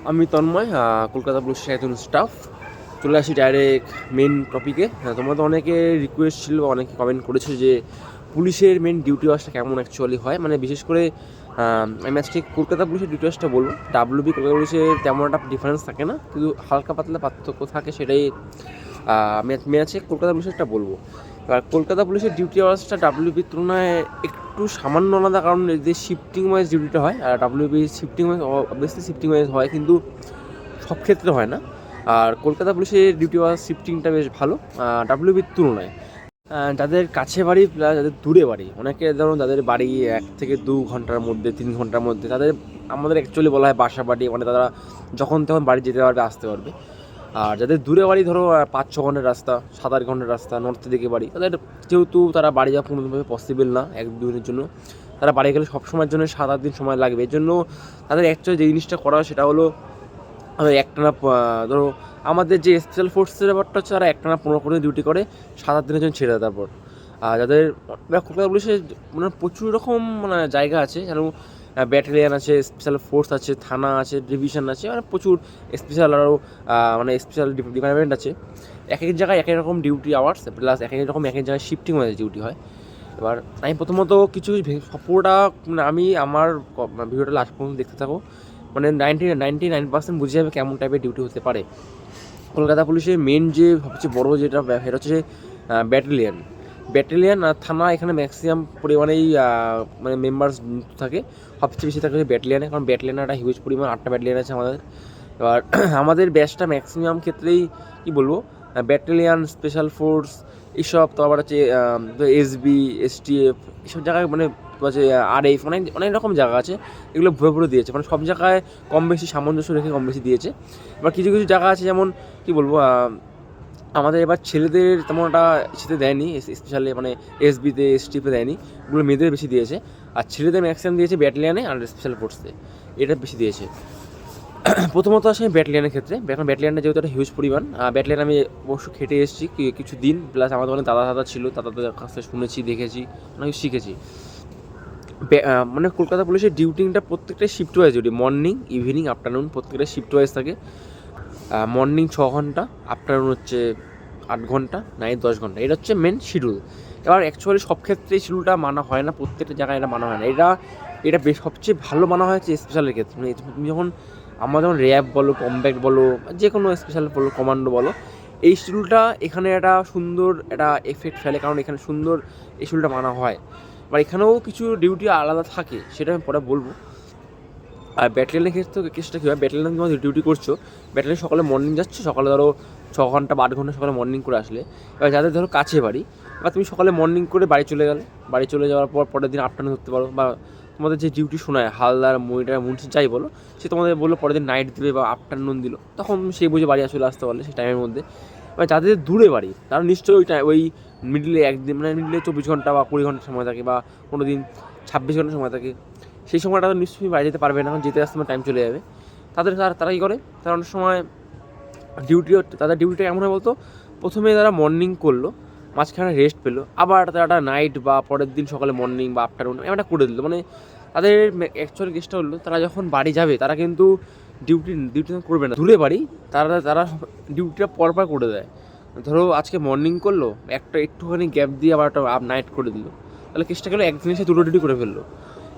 আমি তন্ময়, কলকাতা পুলিশের একজন স্টাফ। চলে আসি ডাইরেক্ট মেন টপিকে। তোমরা অনেকে রিকোয়েস্ট ছিল, অনেকে কমেন্ট করেছো যে পুলিশের মেন ডিউটি ওয়ার্সটা কেমন অ্যাকচুয়ালি হয়, মানে বিশেষ করে আমি আজকে কলকাতা পুলিশের ডিউটি ওয়ার্সটা বলবো। ডাব্লিউবি কলকাতা পুলিশের তেমন একটা ডিফারেন্স থাকে না, কিন্তু হালকা পাতলা পার্থক্য থাকে, সেটাই আমি আছে কলকাতা পুলিশেরটা বলবো। এবার কলকাতা পুলিশের ডিউটি আওয়ার্সটা ডাব্লিউবির তুলনায় একটু সামান্য আলাদা, কারণ যে শিফটিং ওয়াইজ ডিউটিটা হয়, আর WB shifting wise obviously shifting wise হয়, কিন্তু সব ক্ষেত্রে হয় না। আর কলকাতা পুলিশের ডিউটি আওয়ার্স শিফটিংটা বেশ ভালো ডাব্লিউবির তুলনায়। যাদের কাছে বাড়ি প্লাস যাদের দূরে বাড়ি, অনেকে ধরুন যাদের বাড়ি 1 থেকে 2 ঘন্টার মধ্যে 3 ঘন্টার মধ্যে, তাদের আমাদের অ্যাকচুয়ালি বলা হয় বাসা বাড়ি, মানে তারা যখন তখন বাড়ি যেতে পারবে, আসতে পারবে। আর যাদের দূরে বাড়ি, ধরো 5-6 ঘন্টার রাস্তা, 7-8 ঘন্টার রাস্তা, নর্থের দিকে বাড়ি, তাদের যেহেতু তারা বাড়ি যাওয়া পূর্ণভাবে পসিবল না 1-2 দিনের জন্য, তারা বাড়ি গেলে সবসময়ের জন্য 7-8 দিন সময় লাগবে। এর জন্য তাদের অ্যাকচুয়ালি যে জিনিসটা করা হয় সেটা হলো একটানা, ধরো আমাদের যে স্পেশাল ফোর্সের ব্যাপারটা হচ্ছে, তারা একটানা 15 দিন ডিউটি করে, 7-8 দিনের জন্য ছেড়ে দেয়। তারপর যাদের কলকাতা পুলিশের মানে প্রচুর রকম মানে জায়গা আছে, যেন ব্যাটালিয়ান আছে, স্পেশাল ফোর্স আছে, থানা আছে, ডিভিশন আছে, মানে প্রচুর স্পেশাল আরও মানে স্পেশাল ডিপার্টমেন্ট আছে। এক এক জায়গায় এক এক রকম ডিউটি আওয়ার্স, প্লাস এক এক রকম এক এক জায়গায় শিফটিং ওয়াইজ ডিউটি হয়। এবার আমি প্রথমত কিছু পুরোটা মানে আমি আমার ভিডিওটা লাস্ট পর্যন্ত দেখতে থাকো, মানে 99% বুঝে যাবে কেমন টাইপের ডিউটি হতে পারে। কলকাতা পুলিশের মেন যে সবচেয়ে বড়ো যেটা সেটা হচ্ছে ব্যাটালিয়ান আর থানা। এখানে ম্যাক্সিমাম পরিমাণেই মানে মেম্বার্স থাকে, সবচেয়ে বেশি থাকে ব্যাটালিয়ানে, কারণ ব্যাটালিয়ানে একটা হিউজ পরিমাণ 8টা ব্যাটালিয়ান আছে আমাদের। এবার আমাদের ব্যাচটা ম্যাক্সিমাম ক্ষেত্রেই কী বলবো, ব্যাটালিয়ান, স্পেশাল ফোর্স এইসব, তো আবার হচ্ছে এসবি, এসটিএফ, এইসব জায়গায় মানে হচ্ছে আরএফ, অনেক অনেক রকম জায়গা আছে, এগুলো ভরে ভরে দিয়েছে, মানে সব জায়গায় কম বেশি সামঞ্জস্য রেখে কম বেশি দিয়েছে। এবার কিছু কিছু জায়গা আছে, যেমন কী বলবো, আমাদের এবার ছেলেদের তেমন একটা সেতে দেয়নি, স্পেশালি মানে এসবিতে, এসটিএফে দেয়নি, ওগুলো মেয়েদের বেশি দিয়েছে। আর ছেলেদের ম্যাক্সিমাম দিয়েছে ব্যাটালিয়ানে আর স্পেশাল ফোর্সে, এটা বেশি দিয়েছে। প্রথমত আসে ব্যাটালিয়ানের ক্ষেত্রে। এখন ব্যাটালিয়ানটা যেহেতু একটা হিউজ পরিমাণ, ব্যাটালিয়ান আমি অবশ্য খেটে এসেছি কিছু দিন, প্লাস আমাদের অনেক দাদা ছিল, তাদের কাছ থেকে শুনেছি, দেখেছি, অনেক শিখেছি। মানে কলকাতা পুলিশের ডিউটিংটা প্রত্যেকটা shift wise duty, morning, evening, afternoon, প্রত্যেকটা শিফট ওয়াইজ থাকে। মর্নিং 6 ঘন্টা, আফটারনুন হচ্ছে 8 ঘন্টা, নাইট 10 ঘন্টা, এটা হচ্ছে মেন শিডিউল। এবার অ্যাকচুয়ালি সব ক্ষেত্রে এই শিডিউলটা মানা হয় না, প্রত্যেকটা জায়গায় এটা মানা হয় না। এটা বেশ সবচেয়ে ভালো মানা হয়েছে স্পেশালের ক্ষেত্রে। মানে তুমি যখন আমরা যেমন র্যাব বলো, কম্ব্যাক্ট বলো, যে কোনো স্পেশাল বলো, কমান্ডো বলো, এই শিডিউলটা এখানে একটা সুন্দর একটা এফেক্ট ফেলে, কারণ এখানে সুন্দর এই শিডিউলটা মানা হয়। বা এখানেও কিছু ডিউটি আলাদা থাকে, সেটা আমি পরে বলবো। আর ব্যাটালিয়নের ক্ষেত্রে কেসটা কী হয়, ব্যাটালিয়ন তোমার ডিউটি করছো, ব্যাটালিয়ন সকালে মর্নিং যাচ্ছ, সকালে ধরো 6 ঘন্টা বা 8 ঘন্টা সকালে মর্নিং করে আসলে, এবার যাদের ধরো কাছে বাড়ি, এবার তুমি সকালে মর্নিং করে বাড়ি চলে গেলে, বাড়ি চলে যাওয়ার পর পরের দিন আফটারনুন ধরতে পারো, বা তোমাদের যে ডিউটি শোনায় হালদার, মনিটার, মুন্সি যাই বলো, সে তোমাদের বললো পরের দিন নাইট দিবে বা আফটারনুন দিল, তখন সেই বুঝে বাড়ি চলে আসতে পারলে সেই টাইমের মধ্যে। এবার যাদের দূরে বাড়ি, তারা নিশ্চয়ই ওই মিডলে একদিন, মানে মিডলে 24 ঘন্টা বা 20 ঘন্টা সময় থাকে, বা কোনো দিন 26 ঘন্টা সময় থাকে, সেই সময়টা তো নিশ্চয়ই বাড়ি যেতে পারবে না, কারণ যেতে আসতে আমার টাইম চলে যাবে। তারা কী করে, তারা অনেক সময় তাদের ডিউটিটা এমন হয় বলতো, প্রথমে তারা মর্নিং করলো, মাঝখানে রেস্ট পেলো, আবার তারা নাইট বা পরের দিন সকালে মর্নিং বা আফটারনুন এমনটা করে দিল। মানে তাদের অ্যাকচুয়াল কেসটা হলো, তারা যখন বাড়ি যাবে, তারা কিন্তু ডিউটি করবে না, দূরে বাড়ি, তারা ডিউটিটা পরপর করে দেয়। ধরো আজকে মর্নিং করলো, একটুখানি গ্যাপ দিয়ে আবার একটা নাইট করে দিল, তাহলে কেসটা গেলো একদিনে সে 2টো ডিউটি করে ফেললো।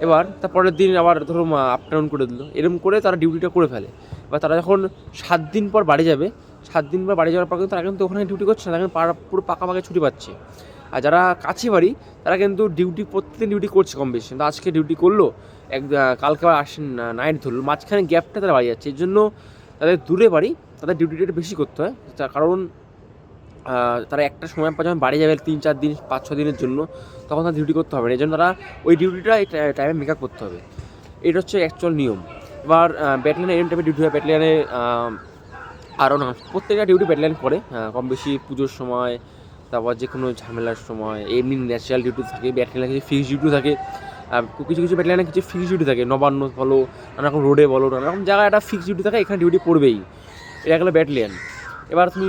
এবার তার পরের দিন আবার ধরো আফটারনুন করে দিল, এরকম করে তারা ডিউটিটা করে ফেলে। এবার তারা যখন 7 দিন পর বাড়ি যাবে, 7 দিন পর বাড়ি যাওয়ার পর কিন্তু তারা কিন্তু ওখানে ডিউটি করছে না, তারা কিন্তু পুরো পাকা ছুটি পাচ্ছে। আর যারা কাছে বাড়ি, তারা কিন্তু প্রত্যেকদিন ডিউটি করছে কম বেশি, কিন্তু আজকে ডিউটি করলো, কালকে আবার আসেন নাইট ধরলো, মাঝখানে গ্যাপটা তারা বাড়ি যাচ্ছে। এর জন্য তাদের দূরে বাড়ি, তাদের ডিউটিটা বেশি করতে হয়, কারণ তারা একটা সময় পর যখন বাড়ি যাবে 3-4 দিন, 5-6 দিনের জন্য, তখন তারা ডিউটি করতে হবে না। এই জন্য তারা ওই ডিউটিটা এই টাইমে মেকআপ করতে হবে, এটা হচ্ছে অ্যাকচুয়াল নিয়ম। এবার ব্যাটালিয়ানে এরকম টাইপের ডিউটি হয়, ব্যাটালিয়ানে আরও না, প্রত্যেকটা ডিউটি ব্যাটালিয়ান করে কম বেশি, পুজোর সময়, তারপর যে কোনো ঝামেলার সময়, এমনি ন্যাচারাল ডিউটি থাকে, ব্যাটালিয়ানে কিছু ফিক্সড ডিউটি থাকে, কিছু কিছু ব্যাটালিয়ানে কিছু ফিক্সড ডিউটি থাকে, নবান্ন বলো, নানা রকম রোডে বলো, নানা রকম জায়গায় একটা ফিক্সড ডিউটি থাকে, এখানে ডিউটি পড়বেই, এটা গেলো ব্যাটালিয়ান। এবার তুমি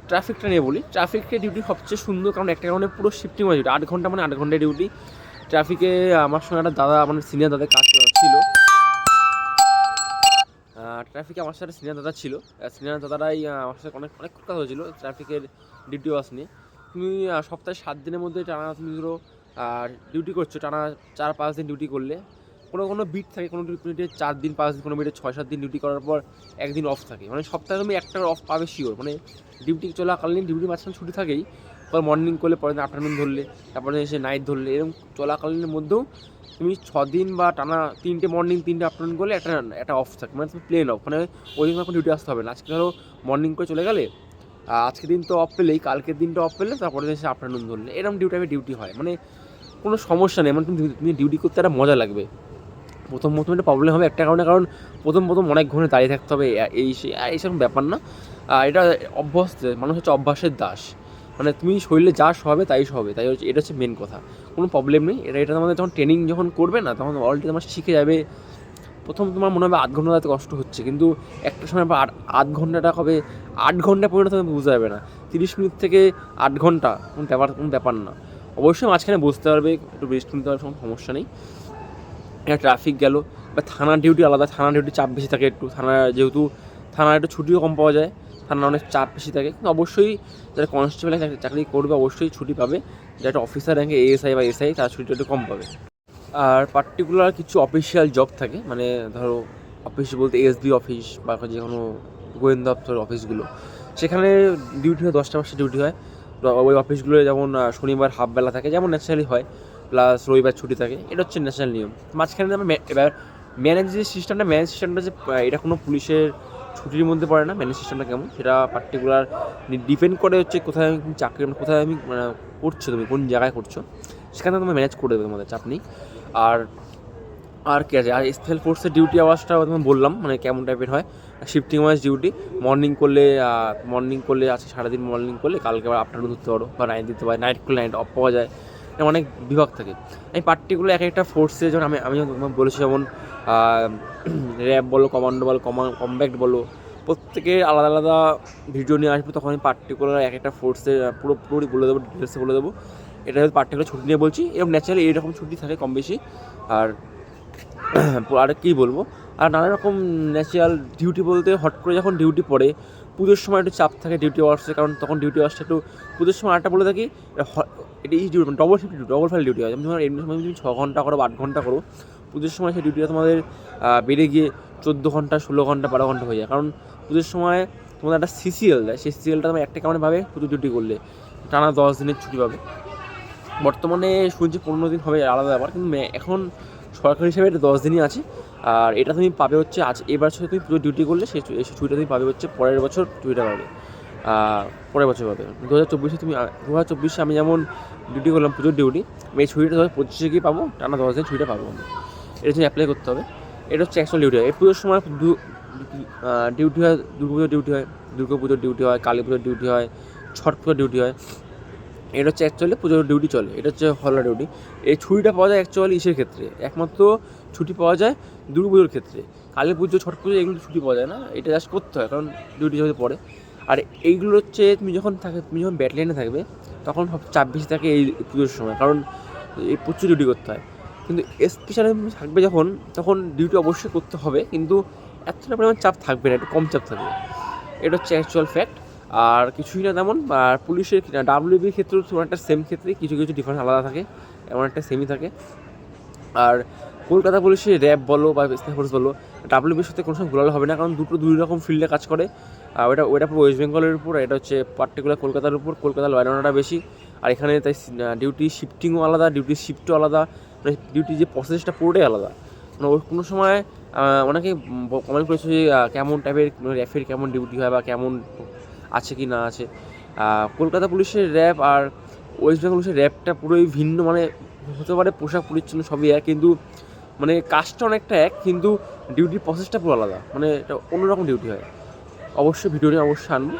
ট্রাফিকটা নিয়ে বলি, ট্রাফিকের ডিউটি সবচেয়ে সুন্দর, কারণ একটা কারণে পুরো শিফটিং হয় ডিউটি, 8 ঘন্টা মানে 8 ঘন্টায় ডিউটি ট্রাফিকে। আমার সঙ্গে একটা দাদা, মানে সিনিয়র দাদা কাজ ছিল, ট্রাফিকে আমার সাথে সিনিয়র দাদা ছিল। সিনিয়র দাদারাই আমার সাথে অনেক অনেক কথা হয়েছিল ট্রাফিকের ডিউটি ওয়ার্স নিয়ে। তুমি সপ্তাহে 7 দিনের মধ্যে টানা তুমি ধরো ডিউটি করছো, টানা 4-5 দিন ডিউটি করলে কোনো বিট থাকে, কোনো বিটে 4 দিন 5 দিন, কোনো বিটে 6-7 দিন ডিউটি করার পর একদিন অফ থাকে। মানে সপ্তাহে তুমি একটা অফ পাবে শিওর। মানে ডিউটি চলাকালীন ডিউটি মাঝখানে ছুটি থাকেই, পর মর্নিং করলে পরের দিন আফটারনুন ধরলে, তারপরে এসে নাইট ধরলে, এরকম চলাকালীনের মধ্যেও তুমি 6 দিন বা টানা 3টে মর্নিং 3টে আফটারনুন করলে একটা অফ থাকে, মানে তুমি প্লেন অফ, মানে ওই দিন এখন ডিউটি আসতে হবে না। আজকে ধরো মর্নিং করে চলে গেলে, আজকের দিন তো অফ পেলেই, কালকের দিনটা অফ পেলে, তারপরে এসে আফটারনুন ধরলে, এরকম ডিউটি হয়। মানে কোনো সমস্যা নেই, মানে তুমি ডিউটি করতে একটা মজা লাগবে। প্রথম একটা প্রবলেম হবে একটা কারণে, কারণ প্রথম অনেক ঘন্টা দাঁড়িয়ে থাকতে হবে, এইসব ব্যাপার না। এটা অভ্যাস, মানুষ হচ্ছে অভ্যাসের দাস। মানে তুমি শরীরে যা হবে তাই হবে, তাই হচ্ছে এটা হচ্ছে মেন কথা। কোনো প্রবলেম নেই। এটা তোমাদের যখন ট্রেনিং যখন করবে না, তখন অলরেডি তোমার শিখে যাবে। প্রথম তোমার মনে হবে 8 ঘন্টা দাঁড়াতে কষ্ট হচ্ছে, কিন্তু একটা সময় পর 8 ঘন্টাটা হবে 8 ঘন্টা পর্যন্ত তুমি বুঝতে পারবে না। 30 মিনিট থেকে 8 ঘন্টা কোনো ব্যাপার না। অবশ্যই মাঝখানে বসতে পারবে, একটু রেস্ট নিতে পারবে, কোনো সমস্যা নেই। এটা ট্রাফিক গেল। বা থানার ডিউটি আলাদা, থানার ডিউটি চাপ বেশি থাকে একটু। যেহেতু থানার একটু ছুটিও কম পাওয়া যায়, থানার অনেক চাপ বেশি থাকে। কিন্তু অবশ্যই যারা কনস্টেবল চাকরি করবে অবশ্যই ছুটি পাবে। যারা অফিসার র্যাঙ্কে এএসআই বা এসআই, তারা ছুটিটা একটু কম পাবে। আর পার্টিকুলার কিছু অফিসিয়াল জব থাকে, মানে ধরো অফিস বলতে এসবি অফিস বা যে কোনো গোয়েন্দা দপ্তর অফিসগুলো, সেখানে ডিউটি হয় 10টা 5টা ডিউটি হয়। ওই অফিসগুলো যেমন শনিবার হাফ বেলা থাকে, যেমন ন্যাচারালি হয়, প্লাস রবিবার ছুটি থাকে। এটা হচ্ছে ন্যাশনাল নিয়ম। মাঝখানে এবার ম্যানেজ সিস্টেমটা যে এটা কোনো পুলিশের ছুটির মধ্যে পড়ে না। ম্যানেজ সিস্টেমটা কেমন সেটা পার্টিকুলার ডিপেন্ড করে হচ্ছে কোথায় আমি চাকরি, কোথায় আমি করছো, তুমি কোন জায়গায় করছো, সেখানে তুমি ম্যানেজ করে দেবে, তোমাদের চাপ নেই। আর কি আছে, আর স্পেশাল ফোর্সের ডিউটি আওয়ার্সটা আমি বললাম, মানে কেমন টাইপের হয়। শিফটিং ওয়াইজ ডিউটি, মর্নিং করলে আজকে সারাদিন মর্নিং করলে কালকে আবার আফটারনুন ধরতে পারো, বা নাইট দিতে পারে, নাইট করলে নাইট অফ পাওয়া যায়। অনেক বিভাগ থাকে। আমি পার্টিকুলার একটা ফোর্সে যেমন আমি বলেছি, যেমন র্যাব বলো, কমান্ডো বলো, কমব্যাক্ট বলো, প্রত্যেকের আলাদা আলাদা ভিডিও নিয়ে আসবো। তখন আমি পার্টিকুলার একটা ফোর্সের পুরোপুরি বলে দেবো, ডিটেলসে বলে দেবো। এটা হচ্ছে পার্টিকুলার ছুটি নিয়ে বলছি। এরকম ন্যাচারালি এইরকম ছুটি থাকে কম বেশি। আর কী বলবো, আর নানা রকম ন্যাচারাল ডিউটি বলতে, হট করে যখন ডিউটি পড়ে, পুজোর সময় একটু চাপ থাকে ডিউটি আওয়ার্সে, কারণ তখন ডিউটি আওয়ার্সটা একটু পুজোর সময় আরেকটা বলে থাকি, এটা এই duty double shift duty, double file duty হয়। যেমন তোমার এমনি সময় তুমি 6 ঘন্টা করো বা 8 ঘন্টা করো, পুজোর সময় সেই ডিউটিটা তোমাদের বেড়ে গিয়ে 14 ঘন্টা, 16 ঘন্টা, 12 ঘন্টা হয়ে যায়। কারণ পুজোর সময় তোমাদের একটা সিসিএল দেয়, সেই সিসিএলটা তোমার একটা কারণে পাবে, পুজো ডিউটি করলে টানা 10 দিনের ছুটি পাবে। বর্তমানে শুনছি 15 দিন হবে, আলাদা ব্যাপার, কিন্তু এখন সরকারি হিসেবে এটা 10 দিনই আছে। আর এটা তুমি পাবে হচ্ছে এবার বছর তুমি পুরো ডিউটি করলে সেই ছুটিটা তুমি পাবে হচ্ছে পরের বছর ছুটিটা পাবে, পরের বছর পাবে। 2024 আমি যেমন ডিউটি করলাম পুজোর ডিউটি, আমি এই ছুটিটা 2025 গিয়ে পাবো, টানা 10 দিন ছুটিটা পাবো আমি। এটা তুমি অ্যাপ্লাই করতে হবে। এটা হচ্ছে অ্যাকচুয়াল ডিউটি হয়। এই পুজোর সময় ডিউটি হয়, দুর্গাপুজোর ডিউটি হয়, দুর্গাপুজোর ডিউটি হয়, কালী পুজোর ডিউটি হয়, ছট পুজোর ডিউটি হয়। এটা হচ্ছে অ্যাকচুয়ালি পুজোর ডিউটি চলে, এটা হচ্ছে হলডে ডিউটি। এই ছুটিটা পাওয়া যায় অ্যাকচুয়ালি ইসের ক্ষেত্রে, একমাত্র ছুটি পাওয়া যায় দুর্গাপুজোর ক্ষেত্রে। কালী পুজো, ছট পুজো এগুলো ছুটি পাওয়া যায় না, এটা জাস্ট করতে হয় কারণ ডিউটি যেহেতু পড়ে। আর এইগুলো হচ্ছে তুমি যখন ব্যাটালিয়নে থাকবে, তখন সব চাপ বেশি থাকে এই পুজোর সময়, কারণ এই প্রচুর ডিউটি করতে হয়। কিন্তু স্পেশালি থাকবে যখন, তখন ডিউটি অবশ্যই করতে হবে, কিন্তু এতটা পরিমাণ চাপ থাকবে না, একটু কম চাপ থাকবে। এটা হচ্ছে অ্যাকচুয়াল ফ্যাক্ট। আর কিছুই না তেমন। আর পুলিশের ডাব্লিউবির ক্ষেত্রেও অনেকটা সেম ক্ষেত্রে কিছু ডিফারেন্স আলাদা থাকে, এমন একটা সেমই থাকে। আর কলকাতা পুলিশের র্যাব বলো বা স্পেশাল ফোর্স বলো, ডাব্লিউবির সাথে কোনো সময় গোলাল হবে না, কারণ দুই রকম ফিল্ডে কাজ করে। ওটা পুরো ওয়েস্ট বেঙ্গলের উপর, এটা হচ্ছে পার্টিকুলার কলকাতার উপর। কলকাতার লয়ারটা বেশি, আর এখানে তাই ডিউটি শিফটিংও আলাদা, ডিউটি শিফটও আলাদা, মানে ডিউটি যে প্রসেসটা পুরোটাই আলাদা। মানে ওই কোনো সময় অনেকে কমেন্ট করেছে যে কেমন টাইপের র্যাফের কেমন ডিউটি হয় বা কেমন আছে কি না আছে। কলকাতা পুলিশের র্যাব আর ওয়েস্ট বেঙ্গল পুলিশের র্যাবটা পুরোই ভিন্ন, মানে হতে পারে পোশাক পরিচ্ছন্ন সবই এক, কিন্তু মানে কাজটা অনেকটা এক, কিন্তু ডিউটির প্রসেসটা পুরো আলাদা, মানে এটা অন্যরকম ডিউটি হয়। অবশ্যই ভিডিও নিয়ে অবশ্যই আনবো।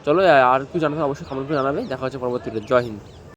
চলো, আর কিছু জানাতে অবশ্যই কমেন্ট করে জানাবে। দেখা হচ্ছে পরবর্তীতে। জয় হিন্দ।